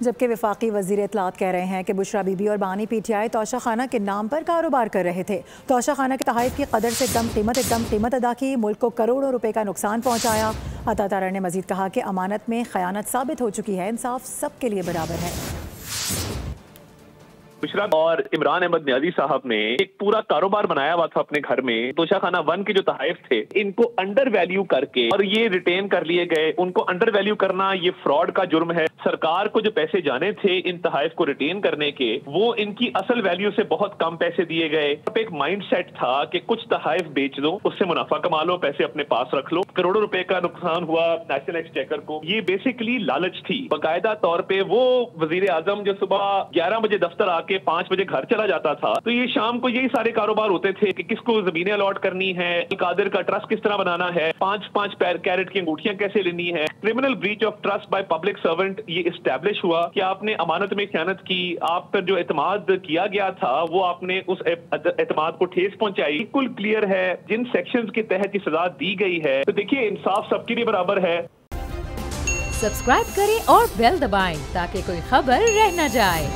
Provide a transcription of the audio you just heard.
جبکہ وفاقی وزیر اطلاعات کہہ رہے ہیں کہ بشرا بی بی اور بانی پی ٹی آئی توشہ خانہ کے نام پر کاروبار کر رہے تھے۔ توشہ خانہ کے تحائف کی قدر سے ایک دم قیمت ادا کی، ملک کو کروڑوں روپے کا نقصان پہنچایا۔ عطا تارڑ نے مزید کہا کہ امانت میں خیانت ثابت ہو چکی ہے، انصاف سب کے لیے برابر ہے۔ بشرا اور عمران احمد نیازی صاحب نے ایک پورا کاروبار بنایا ہوا تھا اپنے گھر میں۔ توشہ خانہ 1 کے جو تحائف تھے ان کو انڈر ویلیو کر کے اور یہ ریٹین کر لیے گئے۔ ان کو انڈر ویلیو کرنا یہ فراڈ کا جرم ہے۔ سرکار کو جو پیسے جانے تھے ان تحائف کو ریٹین کرنے کے، وہ ان کی اصل ویلیو سے بہت کم پیسے دیے گئے۔ ایک مائنڈ سیٹ تھا کہ کچھ تحائف بیچ دو، اس سے منافع کما لو، پیسے اپنے پاس رکھ لو۔ کروڑوں روپے کا نقصان ہوا نیشنل ایکسچیکر کو۔ یہ بیسیکلی لالچ تھی۔ باقاعدہ طور پہ وہ وزیر اعظم جو صبح 11 بجے دفتر آ کے 5 بجے گھر چلا جاتا تھا، تو یہ شام کو یہی سارے کاروبار ہوتے تھے کہ کس کو زمینیں الاٹ کرنی ہے، القادر کا ٹرسٹ کس طرح بنانا ہے، 5 کیرٹ کی انگوٹھیاں کیسے لینی ہے۔ Criminal breach of trust by public servant یہ اسٹیبلش ہوا کہ آپ نے امانت میں خیانت کی، آپ پر جو اعتماد کیا گیا تھا وہ آپ نے اس اعتماد کو ٹھیس پہنچائی۔ بالکل کلیئر ہے جن سیکشنز کے تحت یہ سزا دی گئی ہے۔ تو دیکھیے انصاف سب کے لیے برابر ہے۔ سبسکرائب کریں اور بیل دبائیں تاکہ کوئی خبر رہ نہ جائے۔